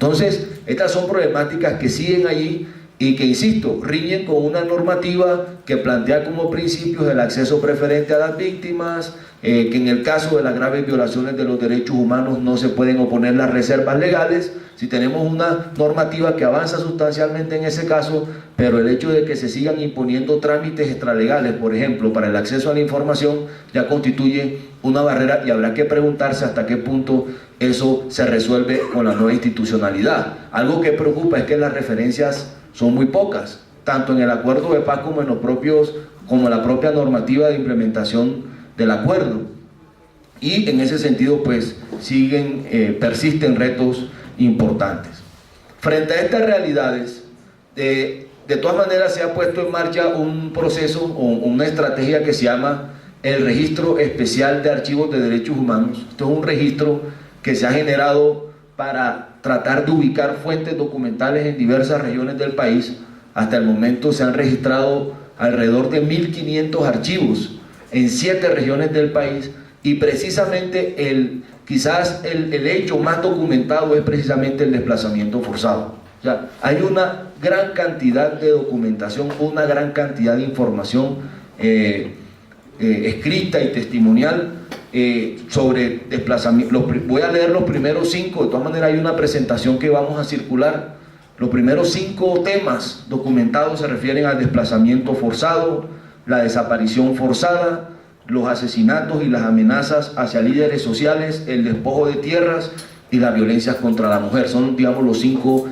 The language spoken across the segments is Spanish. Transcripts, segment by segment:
Entonces, estas son problemáticas que siguen allí y que, insisto, riñen con una normativa que plantea como principios el acceso preferente a las víctimas, que en el caso de las graves violaciones de los derechos humanos no se pueden oponer las reservas legales. Si tenemos una normativa que avanza sustancialmente en ese caso, pero el hecho de que se sigan imponiendo trámites extralegales, por ejemplo, para el acceso a la información, ya constituye una barrera y habrá que preguntarse hasta qué punto eso se resuelve con la nueva institucionalidad. Algo que preocupa es que las referencias son muy pocas, tanto en el acuerdo de paz como en la propia normativa de implementación del acuerdo. Y en ese sentido, pues, persisten retos importantes. Frente a estas realidades, de todas maneras se ha puesto en marcha un proceso o una estrategia que se llama el Registro Especial de Archivos de Derechos Humanos. Esto es un registro que se ha generado para tratar de ubicar fuentes documentales en diversas regiones del país. Hasta el momento se han registrado alrededor de 1.500 archivos en 7 regiones del país, y precisamente quizás el hecho más documentado es precisamente el desplazamiento forzado. O sea, hay una gran cantidad de documentación, una gran cantidad de información escrita y testimonial sobre desplazamiento. Voy a leer los primeros 5, de todas maneras hay una presentación que vamos a circular. Los primeros 5 temas documentados se refieren al desplazamiento forzado, la desaparición forzada, los asesinatos y las amenazas hacia líderes sociales, el despojo de tierras y las violencias contra la mujer. Son, digamos, los 5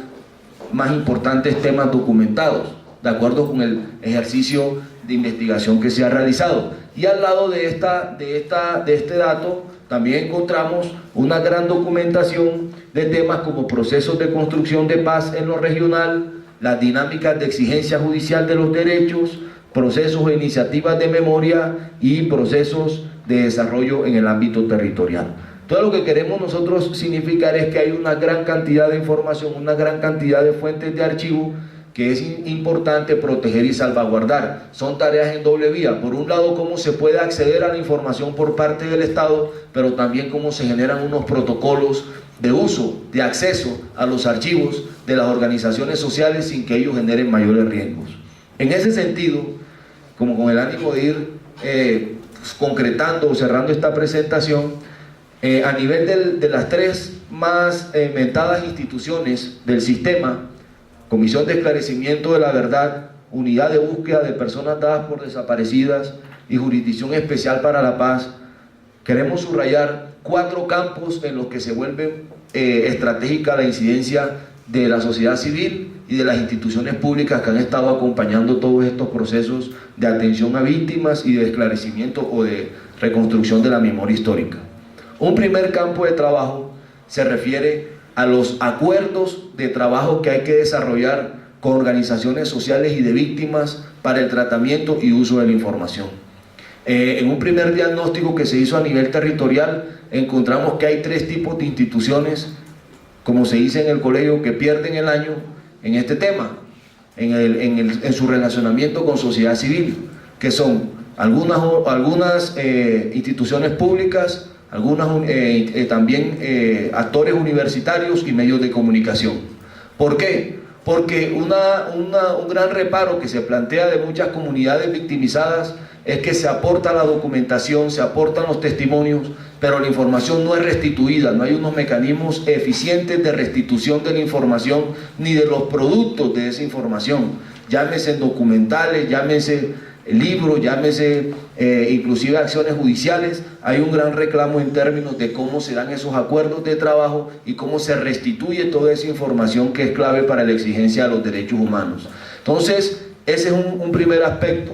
más importantes temas documentados, de acuerdo con el ejercicio de investigación que se ha realizado. Y al lado de este dato también encontramos una gran documentación de temas como procesos de construcción de paz en lo regional, las dinámicas de exigencia judicial de los derechos, procesos e iniciativas de memoria y procesos de desarrollo en el ámbito territorial. Todo lo que queremos nosotros significar es que hay una gran cantidad de información, una gran cantidad de fuentes de archivo que es importante proteger y salvaguardar. Son tareas en doble vía. Por un lado, cómo se puede acceder a la información por parte del Estado, pero también cómo se generan unos protocolos de uso, de acceso a los archivos de las organizaciones sociales sin que ellos generen mayores riesgos. En ese sentido, como con el ánimo de ir concretando o cerrando esta presentación, a nivel de las 3 más mentadas instituciones del sistema, Comisión de Esclarecimiento de la Verdad, Unidad de Búsqueda de Personas Dadas por Desaparecidas y Jurisdicción Especial para la Paz, queremos subrayar 4 campos en los que se vuelve estratégica la incidencia de la sociedad civil y de las instituciones públicas que han estado acompañando todos estos procesos de atención a víctimas y de esclarecimiento o de reconstrucción de la memoria histórica. Un primer campo de trabajo se refiere a los acuerdos de trabajo que hay que desarrollar con organizaciones sociales y de víctimas para el tratamiento y uso de la información. En un primer diagnóstico que se hizo a nivel territorial, encontramos que hay 3 tipos de instituciones, como se dice en el colegio, que pierden el año en este tema, en su relacionamiento con sociedad civil, que son algunas instituciones públicas, también actores universitarios y medios de comunicación. ¿Por qué? Porque un gran reparo que se plantea de muchas comunidades victimizadas es que se aporta la documentación, se aportan los testimonios, pero la información no es restituida, no hay unos mecanismos eficientes de restitución de la información ni de los productos de esa información, llámese documentales, llámese libros, llámese inclusive acciones judiciales. Hay un gran reclamo en términos de cómo se dan esos acuerdos de trabajo y cómo se restituye toda esa información que es clave para la exigencia de los derechos humanos. Entonces, ese es un primer aspecto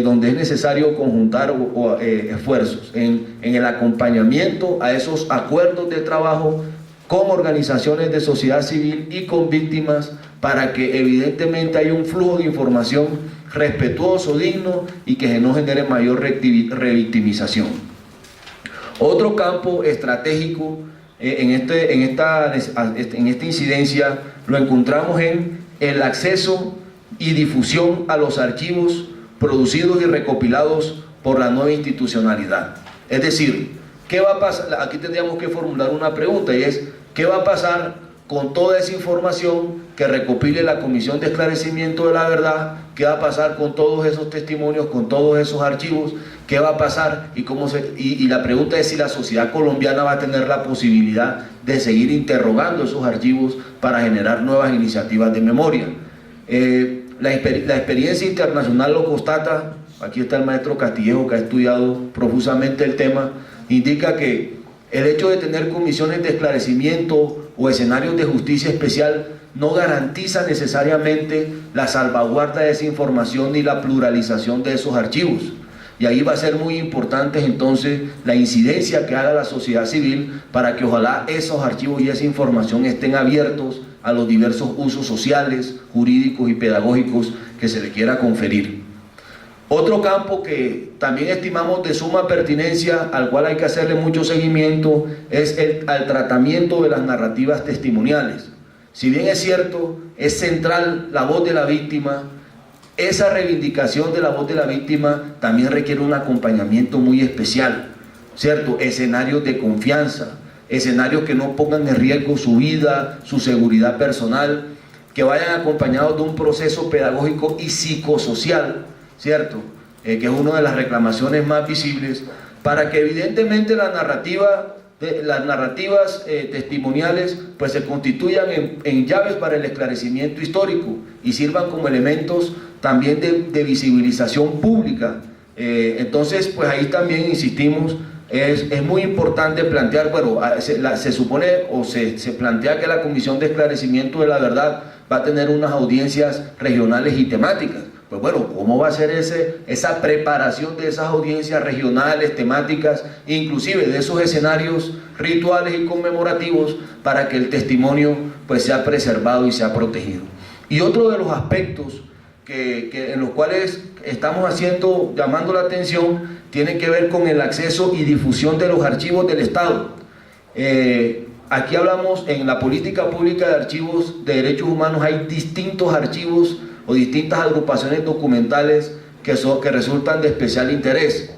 donde es necesario conjuntar esfuerzos en el acompañamiento a esos acuerdos de trabajo con organizaciones de sociedad civil y con víctimas, para que evidentemente haya un flujo de información respetuoso, digno y que no genere mayor revictimización. Otro campo estratégico en esta incidencia lo encontramos en el acceso y difusión a los archivos producidos y recopilados por la nueva institucionalidad. Es decir, ¿qué va a pasar? Aquí tendríamos que formular una pregunta, y es: ¿qué va a pasar con toda esa información que recopile la Comisión de Esclarecimiento de la Verdad? ¿Qué va a pasar con todos esos testimonios, con todos esos archivos? ¿Qué va a pasar? Y la pregunta es si la sociedad colombiana va a tener la posibilidad de seguir interrogando esos archivos para generar nuevas iniciativas de memoria. La experiencia internacional lo constata. Aquí está el maestro Castillejo, que ha estudiado profusamente el tema. Indica que el hecho de tener comisiones de esclarecimiento o escenarios de justicia especial no garantiza necesariamente la salvaguarda de esa información ni la pluralización de esos archivos. Y ahí va a ser muy importante entonces la incidencia que haga la sociedad civil para que ojalá esos archivos y esa información estén abiertos a los diversos usos sociales, jurídicos y pedagógicos que se le quiera conferir. Otro campo que también estimamos de suma pertinencia, al cual hay que hacerle mucho seguimiento, es al tratamiento de las narrativas testimoniales. Si bien es cierto, es central la voz de la víctima, esa reivindicación de la voz de la víctima también requiere un acompañamiento muy especial, ¿cierto? Escenarios de confianza, escenarios que no pongan en riesgo su vida, su seguridad personal, que vayan acompañados de un proceso pedagógico y psicosocial, ¿cierto? Que es una de las reclamaciones más visibles, para que evidentemente las narrativas testimoniales pues se constituyan en llaves para el esclarecimiento histórico y sirvan como elementos también de visibilización pública. Entonces pues ahí también insistimos, es muy importante plantear, bueno, se supone o se plantea que la Comisión de Esclarecimiento de la Verdad va a tener unas audiencias regionales y temáticas. Pues bueno, ¿cómo va a ser esa preparación de esas audiencias regionales, temáticas, inclusive de esos escenarios rituales y conmemorativos para que el testimonio pues sea preservado y sea protegido? Y otro de los aspectos en los cuales estamos llamando la atención, tiene que ver con el acceso y difusión de los archivos del Estado. Aquí hablamos en la política pública de archivos de derechos humanos, hay distintos archivos o distintas agrupaciones documentales que resultan de especial interés.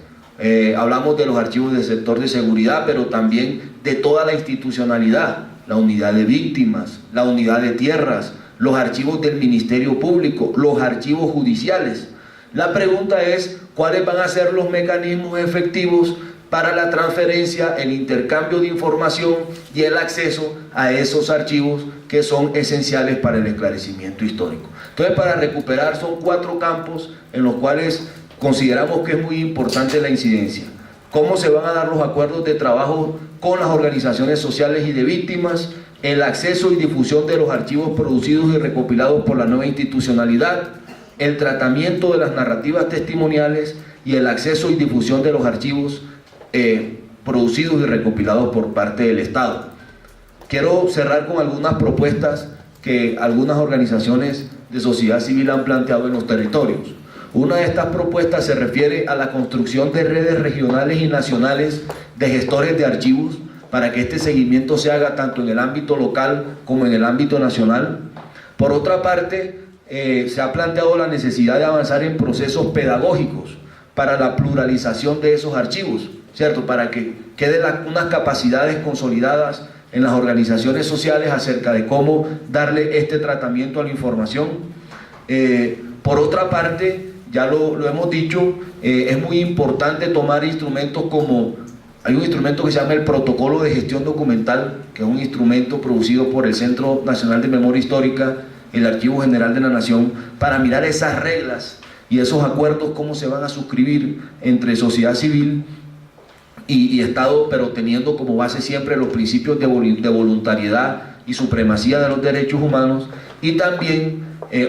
Hablamos de los archivos del sector de seguridad, pero también de toda la institucionalidad, la unidad de víctimas, la unidad de tierras, los archivos del Ministerio Público, los archivos judiciales. La pregunta es, ¿cuáles van a ser los mecanismos efectivos para la transferencia, el intercambio de información y el acceso a esos archivos que son esenciales para el esclarecimiento histórico? Entonces, para recuperar, son 4 campos en los cuales consideramos que es muy importante la incidencia. ¿Cómo se van a dar los acuerdos de trabajo con las organizaciones sociales y de víctimas? El acceso y difusión de los archivos producidos y recopilados por la nueva institucionalidad, el tratamiento de las narrativas testimoniales y el acceso y difusión de los archivos producidos y recopilados por parte del Estado. Quiero cerrar con algunas propuestas que algunas organizaciones de sociedad civil han planteado en los territorios. Una de estas propuestas se refiere a la construcción de redes regionales y nacionales de gestores de archivos para que este seguimiento se haga tanto en el ámbito local como en el ámbito nacional. Por otra parte, se ha planteado la necesidad de avanzar en procesos pedagógicos para la pluralización de esos archivos, ¿cierto? Para que queden unas capacidades consolidadas en las organizaciones sociales acerca de cómo darle este tratamiento a la información. Por otra parte, ya lo hemos dicho, es muy importante tomar instrumentos como, hay un instrumento que se llama el Protocolo de Gestión Documental, que es un instrumento producido por el Centro Nacional de Memoria Histórica, el Archivo General de la Nación, para mirar esas reglas y esos acuerdos, cómo se van a suscribir entre sociedad civil y Estado, pero teniendo como base siempre los principios de voluntariedad y supremacía de los derechos humanos. Y también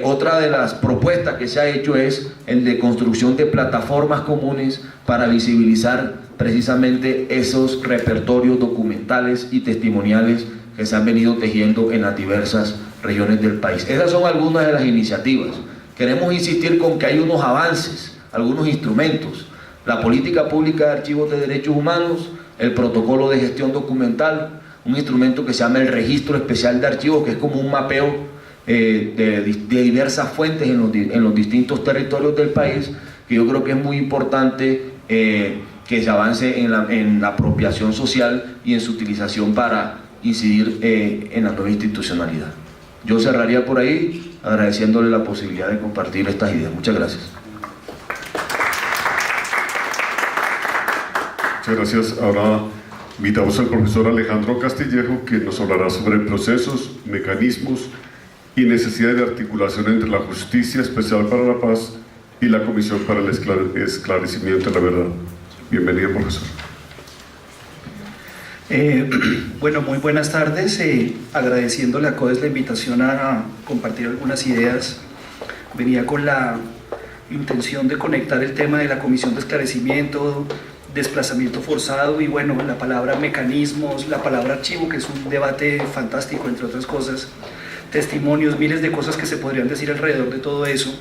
otra de las propuestas que se ha hecho es el de construcción de plataformas comunes para visibilizar precisamente esos repertorios documentales y testimoniales que se han venido tejiendo en las diversas regiones del país. Esas son algunas de las iniciativas. Queremos insistir con que hay unos avances, algunos instrumentos: la política pública de archivos de derechos humanos, el protocolo de gestión documental, un instrumento que se llama el registro especial de archivos, que es como un mapeo de diversas fuentes en los distintos territorios del país, que yo creo que es muy importante que se avance en la apropiación social y en su utilización para incidir en la nueva institucionalidad. Yo cerraría por ahí agradeciéndole la posibilidad de compartir estas ideas. Muchas gracias. Muchas gracias. Ahora invitamos al profesor Alejandro Castillejo, que nos hablará sobre procesos, mecanismos y necesidades de articulación entre la Justicia Especial para la Paz y la Comisión para el Esclarecimiento de la Verdad. Bienvenido, profesor. Bueno, muy buenas tardes. Agradeciéndole a CODES la invitación a compartir algunas ideas. Venía con la intención de conectar el tema de la Comisión de Esclarecimiento, desplazamiento forzado y bueno, la palabra mecanismos, la palabra archivo, que es un debate fantástico, entre otras cosas, testimonios, miles de cosas que se podrían decir alrededor de todo eso.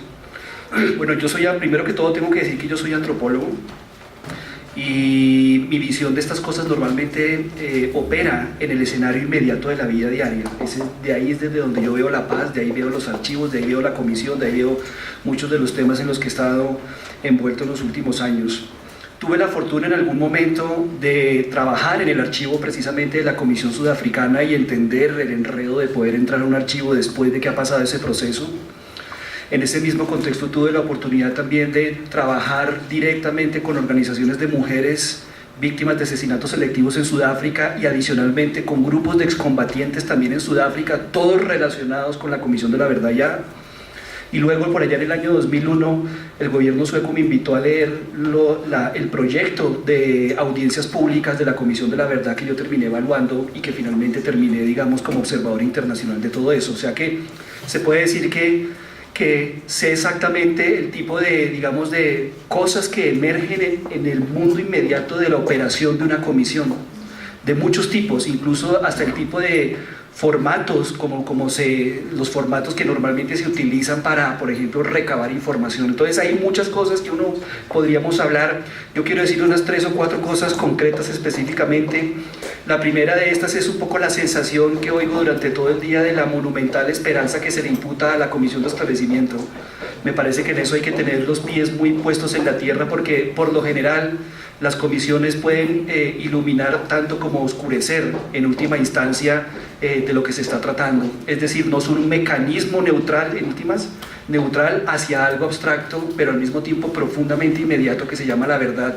Bueno, yo soy, primero que todo tengo que decir que yo soy antropólogo y mi visión de estas cosas normalmente opera en el escenario inmediato de la vida diaria. De ahí es desde donde yo veo la paz, de ahí veo los archivos, de ahí veo la comisión, de ahí veo muchos de los temas en los que he estado envuelto en los últimos años. Tuve la fortuna en algún momento de trabajar en el archivo precisamente de la Comisión Sudafricana y entender el enredo de poder entrar a un archivo después de que ha pasado ese proceso. En ese mismo contexto tuve la oportunidad también de trabajar directamente con organizaciones de mujeres víctimas de asesinatos selectivos en Sudáfrica y adicionalmente con grupos de excombatientes también en Sudáfrica, todos relacionados con la Comisión de la Verdad ya. Y luego por allá en el año 2001 el gobierno sueco me invitó a leer el proyecto de audiencias públicas de la Comisión de la Verdad que yo terminé evaluando y que finalmente terminé, digamos, como observador internacional de todo eso. O sea que se puede decir que sé exactamente el tipo de, digamos, de cosas que emergen en el mundo inmediato de la operación de una comisión, de muchos tipos, incluso hasta el tipo de formatos, los formatos que normalmente se utilizan para, por ejemplo, recabar información. Entonces hay muchas cosas que uno podríamos hablar. Yo quiero decir unas 3 o 4 cosas concretas específicamente. La primera de estas es un poco la sensación que oigo durante todo el día de la monumental esperanza que se le imputa a la Comisión de Esclarecimiento. Me parece que en eso hay que tener los pies muy puestos en la tierra porque por lo general las comisiones pueden iluminar tanto como oscurecer en última instancia de lo que se está tratando. Es decir, no son un mecanismo neutral en últimas, neutral hacia algo abstracto, pero al mismo tiempo profundamente inmediato que se llama la verdad.